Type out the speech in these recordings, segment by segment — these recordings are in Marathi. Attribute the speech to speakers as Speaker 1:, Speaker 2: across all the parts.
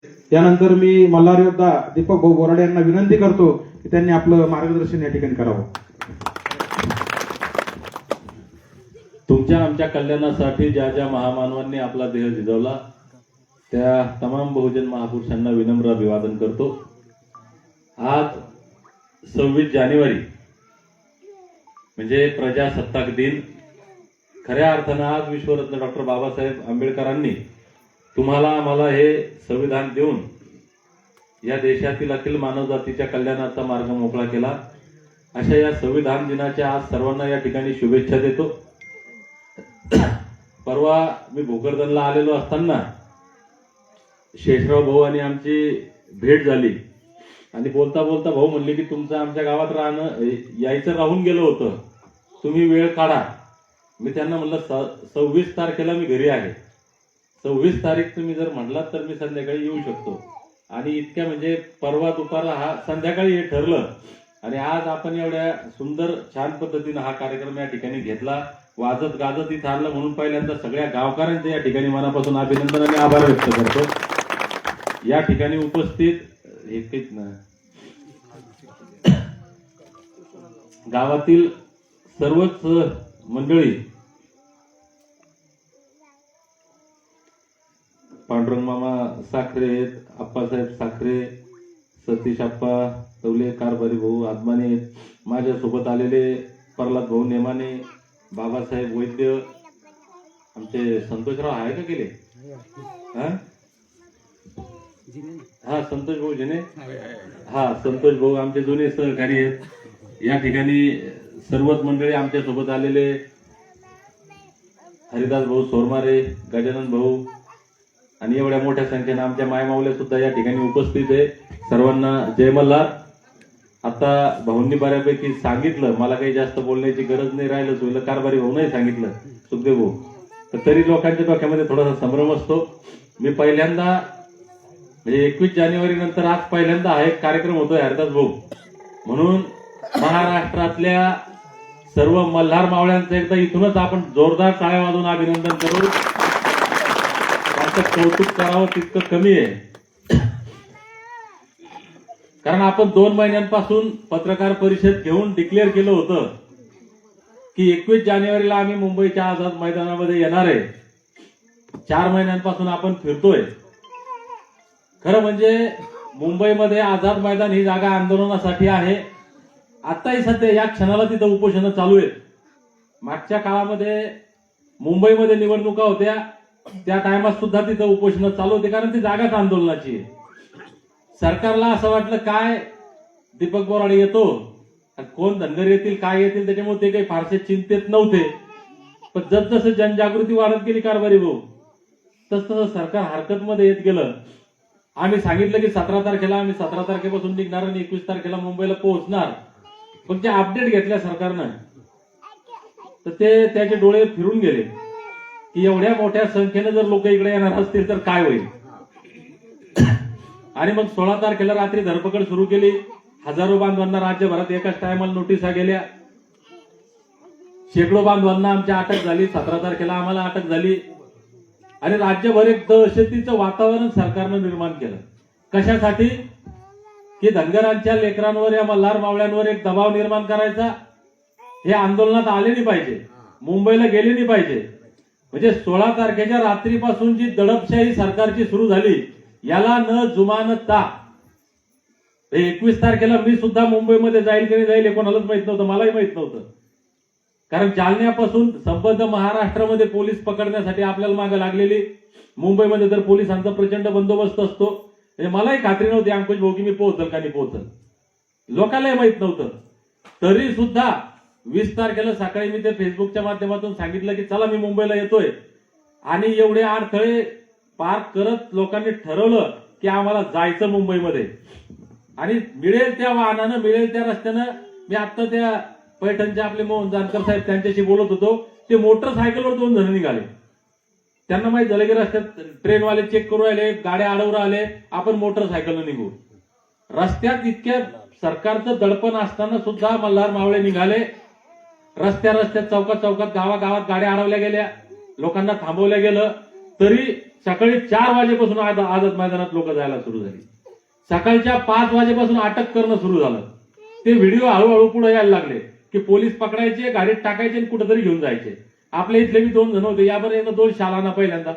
Speaker 1: त्यानंतर मी मल्हार योद्धा दीपक भाऊ बोराडे यांना विनंती करतो की त्यांनी आपलं मार्गदर्शन या ठिकाणी करावं.
Speaker 2: तुमच्या आमच्या कल्याणासाठी ज्या ज्या महामानवांनी आपला देह झिजवला त्या तमाम बहुजन महापुरुषांना विनम्र अभिवादन करतो. आज 26 जानेवारी म्हणजे प्रजासत्ताक दिन. खऱ्या अर्थानं आज विश्वरत्न डॉक्टर बाबासाहेब आंबेडकरांनी तुम्हाला आम्हाला हे संविधान देऊन या देशातील अखिल मानवजातीच्या कल्याणाचा मार्ग मोकळा केला. अशा या संविधान दिनाच्या आज सर्वांना या ठिकाणी शुभेच्छा देतो. परवा मी भोकरदनला आलेलो असताना शेषराव भाऊ आणि आमची भेट झाली आणि बोलता बोलता भाऊ म्हणले की तुमचं आमच्या गावात यायचं राहून गेलं होतं, तुम्ही वेळ काढा. मी त्यांना म्हणलं 26 तारखेला मी घरी आहे, 26 तारीख तुम्ही जर म्हटलात तर मी संध्याकाळी येऊ शकतो. आणि इतक्या म्हणजे परवा दुपारला हा संध्याकाळी हे ठरलं आणि आज आपण एवढ्या सुंदर छान पद्धतीनं हा कार्यक्रम या ठिकाणी घेतला. वाजत गाजत इथं आणलं म्हणून पहिल्यांदा सगळ्या गावकऱ्यांचे या ठिकाणी मनापासून अभिनंदन आणि आभार व्यक्त करतो. या ठिकाणी उपस्थित हेच ना गावातील सर्वच मंडळी, पांडुरंग मामा साखरे, आप्पासाहेब साखरे, सतीश आप्पा तवले, कारभारी भाऊ आदमाने, माझ्यासोबत आलेले प्रल्हाद भाऊ नेमाने, बाबासाहेब वैद्य, आमचे संतोषराव आहे का गेले? हा संतोष भाऊ जिने, हा संतोष भाऊ आमचे जुने सहकारी आहेत. या ठिकाणी सर्वच मंडळी आमच्या सोबत आलेले हरिदास भाऊ सोरमारे, गजानन भाऊ आणि एवढ्या मोठ्या संख्येने आमच्या मायमावल्या सुद्धा या ठिकाणी उपस्थित आहे. सर्वांना जय मल्हार. आता भाऊंनी बऱ्यापैकी सांगितलं, मला काही जास्त बोलण्याची गरज नाही राहिलं तुला. कारभारी भाऊ नाही सांगितलं, सुखदेव भाऊ. तर तरी लोकांच्या डोक्यामध्ये थोडासा संभ्रम असतो. मी पहिल्यांदा म्हणजे 21 जानेवारी नंतर आज पहिल्यांदा हा एक कार्यक्रम होतोय हरिदास भाऊ म्हणून. महाराष्ट्रातल्या सर्व मल्हार मावळ्यांचं एकदा इथूनच आपण जोरदार टाळ्या वाजवून अभिनंदन करू. त्यांचं कौतुक करावं तितकं कमी आहे. कारण आपण 2 महिन्यांपासून पत्रकार परिषद घेऊन डिक्लेअर केलं होतं की 21 जानेवारीला आम्ही मुंबईच्या आझाद मैदानामध्ये येणार आहे. 4 महिन्यांपासून आपण फिरतोय. खरं म्हणजे मुंबईमध्ये आझाद मैदान ही जागा आंदोलनासाठी आहे. आताही सध्या या क्षणाला तिथं उपोषणं चालू आहेत. मागच्या काळामध्ये मुंबईमध्ये निवडणुका होत्या त्या टायमात सुद्धा तिथं उपोषणं चालू होते, कारण ती जागाच आंदोलनाची आहे. सरकारला असं वाटलं काय दीपक बोराडे येतो, कोण धनगर येतील काय येतील त्याच्यामुळे ते काही फारसे चिंतेत नव्हते. पण जसजसं जनजागृती वाढत गेली कारभारी भाऊ तसं सरकार हरकतमध्ये येत गेलं. आम्ही सांगितलं की 17 तारखेला आम्ही 17 तारखेपासून निघणार आणि 21 तारखेला मुंबईला पोहोचणार. पण ते अपडेट घेतल्या सरकारनं तर ते त्याचे डोळे फिरून गेले की एवढ्या मोठ्या संख्येने जर लोक इकडे येणार असतील तर काय होईल. आणि मग 16 तारखेला रात्री धरपकड सुरू केली. हजारो बांधवांना राज्यभरात एकाच टायमाला नोटिसा गेल्या. शेकडो बांधवांना आमच्या अटक झाली. 17 तारखेला आम्हाला अटक झाली आणि राज्यभर एक दहशतीचं वातावरण सरकारनं निर्माण केलं. कशासाठी? की धनगरांच्या लेकरांवर या मल्हार मावळ्यांवर एक दबाव निर्माण करायचा. हे आंदोलनात आले नाही पाहिजे, मुंबईला गेले नाही पाहिजे. म्हणजे 16 तारखेच्या रात्रीपासून जी दडपशाही सरकारची सुरू झाली याला न जुमानता 21 तारखेला मी सुद्धा मुंबईमध्ये जाईल की नाही जाईल हे कोणालाच माहित नव्हतं, मलाही माहित नव्हतं. कारण जालन्यापासून संबंध महाराष्ट्रामध्ये पोलीस पकडण्यासाठी आपल्याला मागे लागलेली. मुंबईमध्ये तर पोलिसांचा प्रचंड बंदोबस्त असतो. मलाही खात्री नव्हती अंकुश भाऊ की मी पोहोचल का नाही पोहोचल, लोकांनाही माहित नव्हतं. तरी सुद्धा 20 तारखेला सकाळी मी ते फेसबुकच्या माध्यमातून सांगितलं की चला मी मुंबईला येतोय. आणि एवढे अडथळे पार करत लोकांनी ठरवलं की आम्हाला जायचं मुंबईमध्ये. आणि मिळेल त्या वाहनानं मिळेल त्या रस्त्यानं. मी आता त्या पैठणचे आपले मोहन जानकर साहेब त्यांच्याशी बोलत होतो. ते मोटरसायकलवर 2 जण निघाले. त्यांना माहित झालं की रस्त्यात ट्रेनवाले चेक करू राहिले, गाड्या अडवून राहिले, आपण मोटरसायकलनं निघू. रस्त्यात इतक्या सरकारचं दडपण असताना सुद्धा मल्हार मावळे निघाले. रस्त्यात चौकात गावागावात गाड्या अडवल्या गेल्या, लोकांना थांबवल्या गेलं. तरी सकाळी 4 वाजेपासून आझाद मैदानात लोक जायला सुरू झाली. सकाळच्या 5 वाजेपासून अटक करणं सुरू झालं. ते व्हिडिओ हळूहळू पुढे यायला लागले की पोलीस पकडायचे, गाडीत टाकायचे आणि कुठेतरी घेऊन जायचे. आपल्या इथले मी 2 जण होते. यावर एकदा 2 शालाना पहिल्यांदा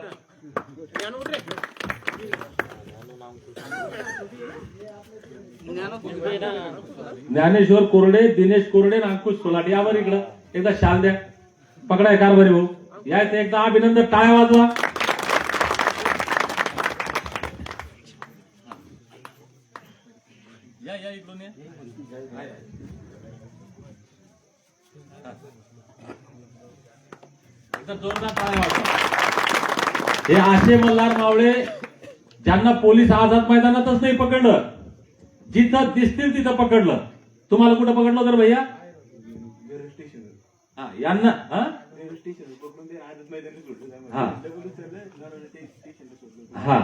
Speaker 2: ज्ञानेश्वर कोरडे, दिनेश कोरडे आणि अंकुश सोलाट यावर इकडं एकदा शाल द्या. पकडाय कारभारी भाऊ यायचं एकदा अभिनंदन, टाळ्या वाजवा. या इकडून जोरदार टाळ्या वाजवा. हे असे मल्हार मावळे ज्यांना पोलीस आझाद मैदानातच नाही पकडलं, जिथं दिसतील तिथं पकडलं. तुम्हाला कुठं पकडलं तर भैया? यांना हा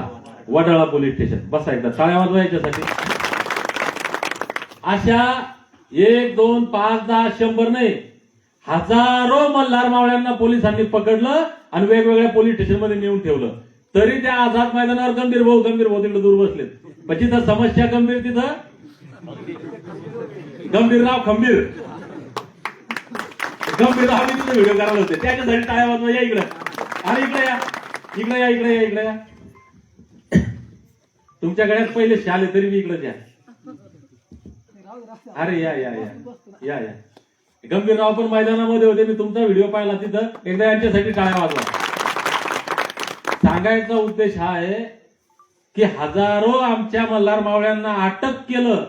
Speaker 2: वडाळा पोलीस स्टेशन. बसा एकदा टाळ्या वाजवा याच्यासाठी. अशा 1, 2, 5, 10, 100 नाही, हजारो मल्हार मावळ्यांना पोलिसांनी पकडलं आणि वेगवेगळ्या पोलीस स्टेशनमध्ये नेऊन ठेवलं. तरी त्या आझाद मैदानावर गंभीर भाऊ तिकडे दूर बसलेत. पण जिथं समस्या गंभीर तिथं गंभीरराव खंबीर गंभीरराव तिथे व्हिडिओ करायला होते. त्याच्यासाठी टाळ्या वाजवा. या इकडे. अरे इकडे या, इकडे या, इकडे या, इकडे या. तुमच्या गळ्यात पहिले शाल आहे तरी मी इकडे द्या. अरे या या या या या. गंभीरराव पण मैदानामध्ये होते. मी तुमचा व्हिडिओ पाहिला तिथं. एकदा यांच्यासाठी टाळ्या वाजवा. सांगायचा उद्देश हा आहे की हजारो आमच्या मल्हार मावळ्यांना अटक केलं,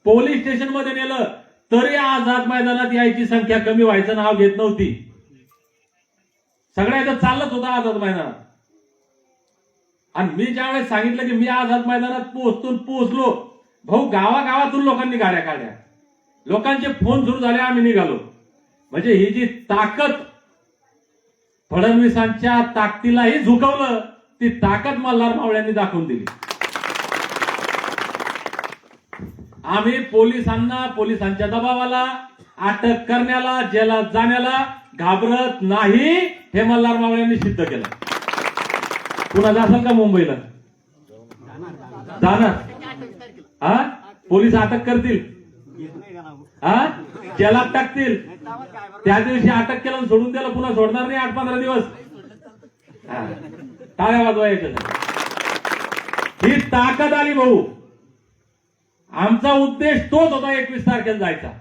Speaker 2: पोलीस स्टेशन मध्ये नेलं, तरी आझाद मैदानात यायची संख्या कमी व्हायचं नाव घेत नव्हती. सगळ्या चाललंच होतं आझाद मैदानात. आणि मी ज्यावेळेस सांगितलं की मी आझाद मैदानात पोहोचलो, भाऊ गावागावातून लोकांनी गाड्या काढल्या, लोकांचे फोन सुरू झाले, आम्ही निघालो. म्हणजे ही जी ताकद, फडणवीसांच्या ताकदीलाही झुकवलं, ती ताकद मल्हार मावळ्यांनी दाखवून दिली. आम्ही पोलिसांच्या दबावाला, अटक करण्याला, जेलात जाण्याला घाबरत नाही, हे मल्हार मावळ्यांनी सिद्ध केलं. पुन्हा जासाल का मुंबईला? जाणार? हा, पोलीस अटक करतील, हा, जेलात टाकतील. त्या दिवशी अटक केलं सोडून द्यायला पुन्हा सोडणार नाही 8-15 दिवस. टाळ्या वाजवायच्या. ही ताकद आली भाऊ. आमचा उद्देश तोच होता 21 तारखेला जायचा.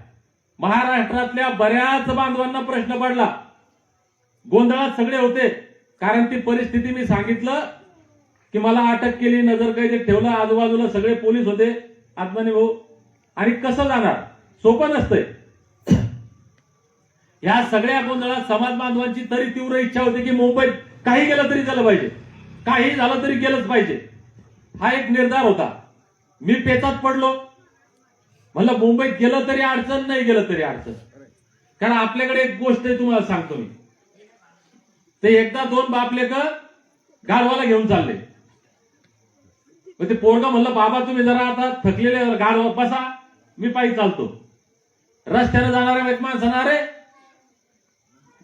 Speaker 2: महाराष्ट्रातल्या बऱ्याच बांधवांना प्रश्न पडला, गोंधळात सगळे होते. कारण ती परिस्थिती मी सांगितलं की मला अटक केली, नजरकैदेत ठेवलं, आजूबाजूला सगळे पोलीस होते, आत्माने भाऊ. आणि कसं जाणार? सोपं नसतंय. या सगळ्या गोंधळात समाज बांधवांची तरी तीव्र इच्छा होती की मुंबईत काही गेलं तरी झालं पाहिजे, काही झालं तरी गेलंच पाहिजे. हा एक निर्धार होता. मी पेचात पडलो. म्हणलं मुंबईत गेलं तरी अडचण, नाही गेलं तरी अडचण. कारण आपल्याकडे एक गोष्ट आहे, तुम्हाला सांगतो मी. ते एकदा 2 बापलेक गाढवाला घेऊन चालले. मग ते पोरगा म्हणलं, बाबा तुम्ही जरा आता थकलेले, गाढवा बसा, मी पायी चालतो. रस्त्याने जाणाऱ्या एक माणसानं, अरे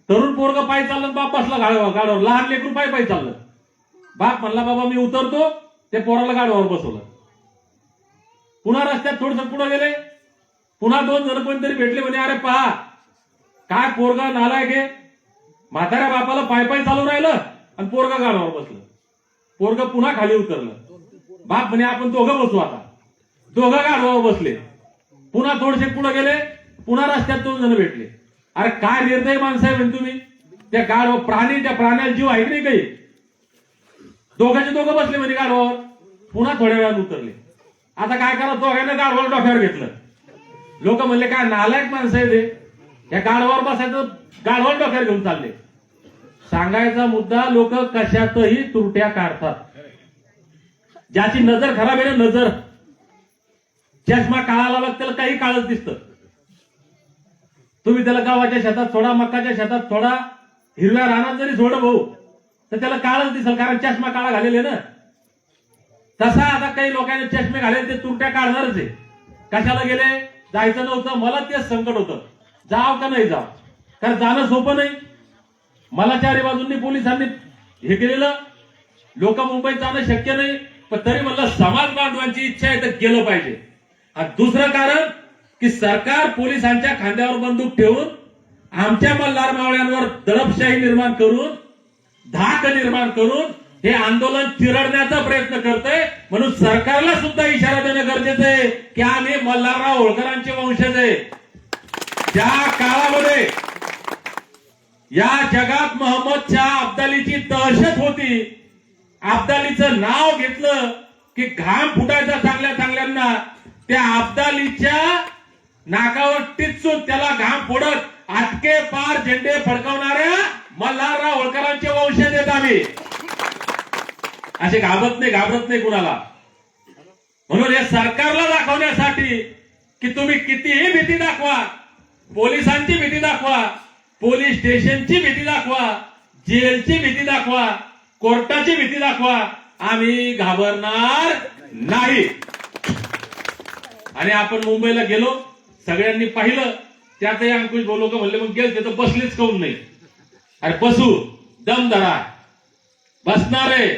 Speaker 2: तरुण पोरगा पायी चाललं, बाप बसला गाढवावर. लहान लेकरू पायी चाललं. बाप म्हणला, बाबा मी उतरतो. ते पोराला गाढवावर बसवलं. पुन्हा रस्त्यात थोडस पुढे गेले. पुन्हा 2 जण कोणतरी भेटले. म्हणे, अरे पहा काय पोरगा नालायक आहे, म्हाताऱ्या बापाला पायी चालू राहिलं आणि पोरगा गाढवावर बसलं. पोरगा पुन्हा खाली उतरलं. बाप म्हणे, आपण दोघं बसू आता. दोघं गाढवावर बसले. पुन्हा थोडेसे पुढे गेले. पुन्हा रस्त्यात 2 जण भेटले. अरे काय निर्दयी माणसं आहे म्हणजे तुम्ही. त्या गाढवा प्राण्याला जीव आहे की नाही काही. दोघांचे दोघं बसले म्हणजे गाढवावर. पुन्हा थोड्या वेळात उतरले. आता काय करा, दोघांना गाढवाला डोक्यावर घेतलं. लोक म्हणले, काय नालायक माणसं आहे ते, या गाढवावर बसायचं, गाढवाला डोक्यावर घेऊन चालले. सांगायचा मुद्दा, लोक कशातही त्रुट्या काढतात. ज्याची नजर खराब आहे ना, नजर, चष्मा काळा लावला त्याला काही काळच दिसतं. तुम्ही त्याला गावाच्या शेतात सोडा, मक्काच्या शेतात सोडा, हिरव्या रानात जरी सोड भाऊ, तर त्याला काळच दिसेल, कारण चष्मा काळा घालेले ना. तसा आता काही लोकांनी चष्मे घालेले, ते तुरट्या काढणारच आहे. कशाला गेले? जायचं नव्हतं. मला तेच संकट होतं, जाव का नाही जाव. कारण जाणं सोपं नाही. मला 4 बाजूंनी पोलिसांनी हे केलेलं. लोक मुंबईत जाणं शक्य नाही, पण तरी म्हणलं समाज बांधवांची इच्छा आहे तर गेलं पाहिजे. आणि दुसरं कारण की सरकार पोलिसांच्या खांद्यावर बंदूक ठेवून आमच्या मल्हार मावळ्यांवर दडपशाही निर्माण करून, धाक निर्माण करून हे आंदोलन चिरडण्याचा प्रयत्न करतंय. म्हणून सरकारला सुद्धा इशारा देणं गरजेचं आहे की आम्ही मल्हारराव होळकरांचे वंशज आहे. ज्या काळामध्ये या जगात मोहम्मद शाह अब्दालीची दहशत होती, अब्दालीचं नाव घेतलं की घाम फुटायचा चांगल्या चांगल्यांना, त्या अब्दालीच्या नाकावर टिचून त्याला घाम फोडत आटके पार झेंडे फडकवणाऱ्या मल्हारराव होळकरांचे वंशज आहेत आम्ही. असे घाबरत नाही कुणाला. म्हणून हे सरकारला दाखवण्यासाठी की तुम्ही कितीही भीती दाखवा, पोलिसांची भीती दाखवा, पोलीस स्टेशनची भीती दाखवा, जेलची भीती दाखवा, कोर्टाची भीती दाखवा, आम्ही घाबरणार नाही. आणि आपण मुंबईला गेलो, सगळ्यांनी पाहिलं, त्यातही अंकुश बोलू का म्हणले मग गेल तिथं बसलीच काऊन नाही. अरे बसू, दम धरा, बसणार आहे,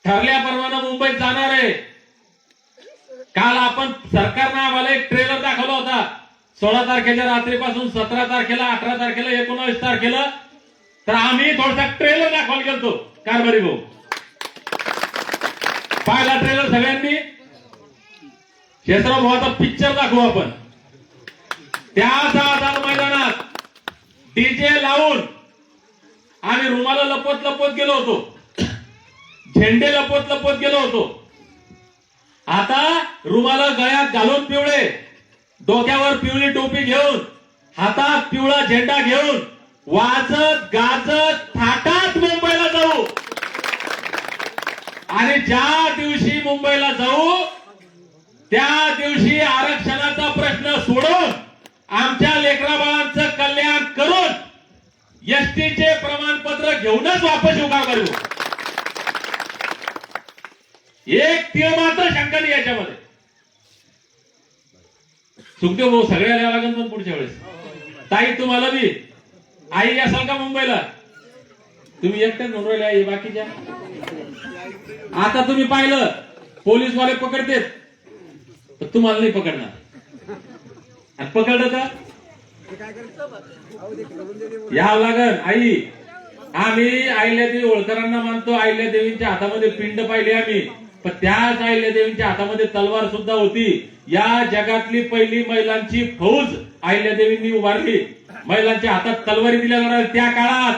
Speaker 2: ठरल्याप्रमाणे मुंबईत जाणार आहे. काल आपण सरकारनं आम्हाला एक ट्रेलर दाखवला होता, 16 तारखेच्या रात्रीपासून 17 तारखेला, 18 तारखेला, 19 तारखेला. तर आम्ही थोडासा ट्रेलर दाखवायला गेलतो कारभारी भाऊ. पाहिला ट्रेलर सगळ्यांनी? शेषराव भावाचा पिक्चर दाखवू आपण. त्याच आझाद मैदानात डीजे लावून आम्ही रुमाला लपवत लपवत गेलो होतो, झेंडे लपवत लपवत गेलो होतो. आता रुमाला गळ्यात घालून पिवळे, डोक्यावर पिवळी टोपी घेऊन, हातात पिवळा झेंडा घेऊन, वाजत गाजत थाटात मुंबईला जाऊ. आणि ज्या दिवशी मुंबईला जाऊ त्या दिवशी आरक्षणाचा प्रश्न सोडून आमच्या लेकराबाळांचं कल्याण करून एसटीचे प्रमाणपत्र घेऊनच वापस उभा करू. एक तीळ मात्र शंका नाही याच्यामध्ये. सुखदेव भाऊ सगळ्याला यावं लागेल पण पुढच्या वेळेस. ताई तुम्हाला बी आई असाल का मुंबईला? तुम्ही एकट्याच म्हणून राहिले आई बाकीच्या? आता तुम्ही पाहिलं पोलीसवाले पकडतेत, तुम्हाला नाही पकडणार. आणि पकडलं तर यावं लागल. आई आम्ही अहिल्यादेवी होळकरांना मानतो, अहिल्यादेवींच्या हातामध्ये पिंड पाहिले आम्ही, पण त्याच अहिल्यादेवींच्या हातामध्ये तलवार सुद्धा होती. या जगातली पहिली महिलांची फौज अहिल्यादेवींनी उभारली. महिलांच्या हातात तलवारी दिल्या जाणार त्या काळात.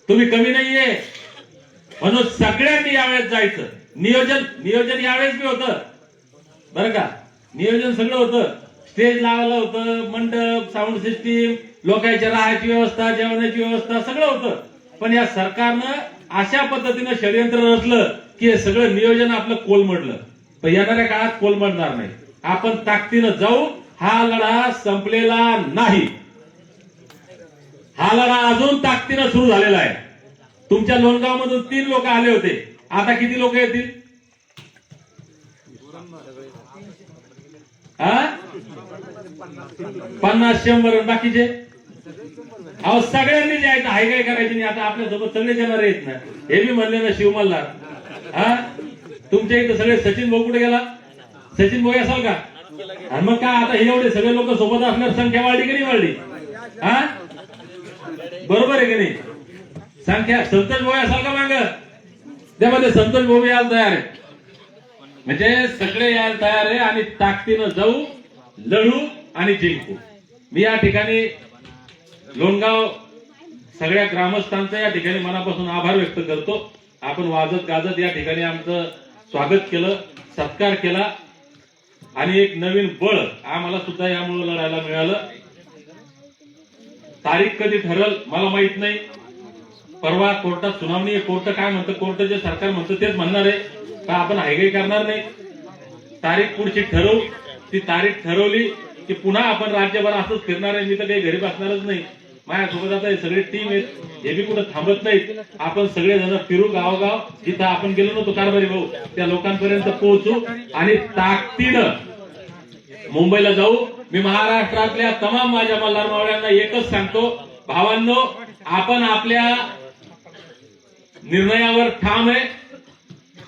Speaker 2: तुम्ही कमी नाहीये. म्हणून सगळ्यांनी यावेळेस जायचं. नियोजन यावेळेस बी होतं बरं का, नियोजन सगळं होतं. स्टेज लावलं होतं, मंडप, साऊंड सिस्टीम, लोकांच्या राहायची व्यवस्था, जेवणाची व्यवस्था सगळं होतं. पण या सरकारनं अशा पद्धतीनं षडयंत्र रचलं की हे सगळं नियोजन आपलं कोलमडलं. पण येणाऱ्या काळात कोलमडणार नाही. आपण ताकदीनं जाऊ. हा लढा संपलेला नाही. हा लढा अजून ताकदीनं सुरू झालेला आहे. तुमच्या लोणगाव मधून 3 लोक आले होते, आता किती लोक येतील? 50-100 बाकीचे? अहो सगळ्यांनी जायचं, हाय काय करायची नाही. आता आपल्यासोबत सगळे येणार आहेत ना. हे बी म्हणले ना शिवमल्हार. तुमच्या इथं सगळे सचिन भाऊ कुठे गेला? सचिन भाऊ असाल का? आणि मग काय आता हे एवढे सगळे लोक सोबत असणार, संख्या वाढली की नाही वाढली? बरोबर आहे की नाही? संख्या संतोष भाऊ असाल का माग? त्यामध्ये संतोष भाऊ यायला तयार आहे. म्हणजे सगळे यायला तयार आहे आणि ताकदीनं जाऊ, लढू आणि जिंकू. मी या ठिकाणी लोणगाव सगळ्या ग्रामस्थांचं या ठिकाणी मनापासून आभार व्यक्त करतो. आपण वाजत गाजत या ठिकाणी आमचं स्वागत केलं, सत्कार केला आणि एक नवीन बळ आम्हाला सुद्धा यामुळे लढायला मिळालं. तारीख कधी ठरल मला माहित नाही. परवा कोर्टात सुनावणी आहे. कोर्ट काय म्हणतं, कोर्ट जे सरकार म्हणतं तेच म्हणणार आहे का आपण हायगाई करणार नाही. तारीख पुढची ठरवू. ती तारीख ठरवली की पुन्हा आपण राज्यभर असंच फिरणार आहे. मी तर काही घरी बसणारच नाही. माझ्यासोबत आता सगळी टीम आहेत, हे बी कुठं थांबत नाहीत. आपण सगळेजण फिरू गावोगाव. जिथं आपण गेलो नव्हतो कारभारी भाऊ त्या लोकांपर्यंत पोहोचू आणि ताकदीनं मुंबईला जाऊ. मी महाराष्ट्रातल्या तमाम माझ्या मल्हार मावळ्यांना एकच सांगतो, भावांनो आपण आपल्या निर्णयावर ठाम आहे.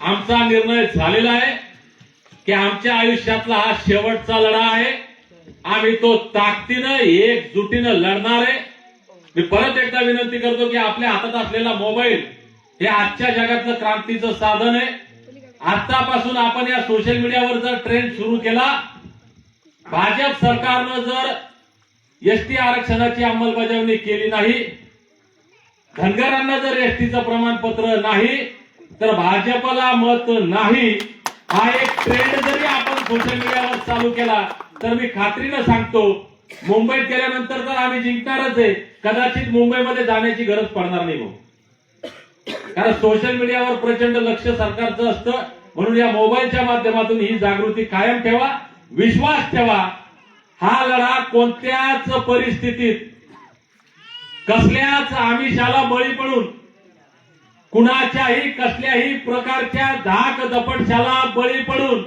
Speaker 2: आमचा निर्णय झालेला आहे की आमच्या आयुष्यातला हा शेवटचा लढा आहे. आम्ही तो ताकदीनं एकजुटीनं लढणार आहे. मी परत एकदा विनंती करतो की आपल्या हातात असलेला मोबाईल हे आजच्या जगातलं क्रांतीचं साधन आहे. आतापासून आपण या सोशल मीडियावर जर ट्रेंड सुरू केला, भाजप सरकारनं जर एसटी आरक्षणाची अंमलबजावणी केली नाही, धनगरांना जर एसटीचं प्रमाणपत्र नाही, तर भाजपला मत नाही हा एक ट्रेंड जरी आपण सोशल मीडियावर चालू केला तर मी खात्रीनं सांगतो मुंबईत गेल्यानंतर तर आम्ही जिंकणारच आहे. कदाचित मुंबईमध्ये जाण्याची गरज पडणार नाही भाऊ. कारण सोशल मीडियावर प्रचंड लक्ष सरकारचं असतं. म्हणून या मोबाईलच्या माध्यमातून ही जागृती कायम ठेवा, विश्वास ठेवा. हा लढा कोणत्याच परिस्थितीत कसल्याच आमिषाला बळी पडून, कुणाच्याही कसल्याही प्रकारच्या धाक दपटशाला बळी पडून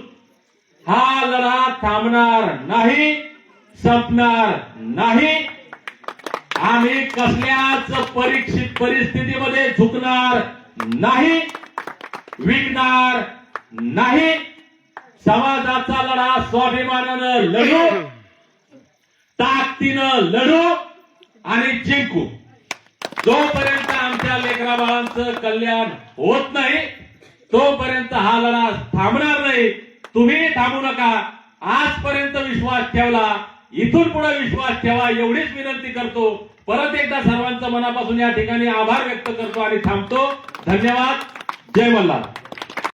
Speaker 2: हा लढा थांबणार नाही, संपणार नाही. आम्ही कसल्याच परिस्थितीमध्ये झुकणार नाही, विकणार नाही. समाजाचा लढा स्वाभिमानानं लढू, ताकदीनं लढू आणि जिंकू. जोपर्यंत आमच्या लेकरा बाळांचं कल्याण होत नाही तोपर्यंत हा लढा थांबणार नाही. तुम्ही थांबू नका. आजपर्यंत विश्वास ठेवला, इथून पुढे विश्वास ठेवा एवढीच विनंती करतो. परत एकदा सर्वांचं मनापासून या ठिकाणी आभार व्यक्त करतो आणि थांबतो. धन्यवाद. जय मल्हार.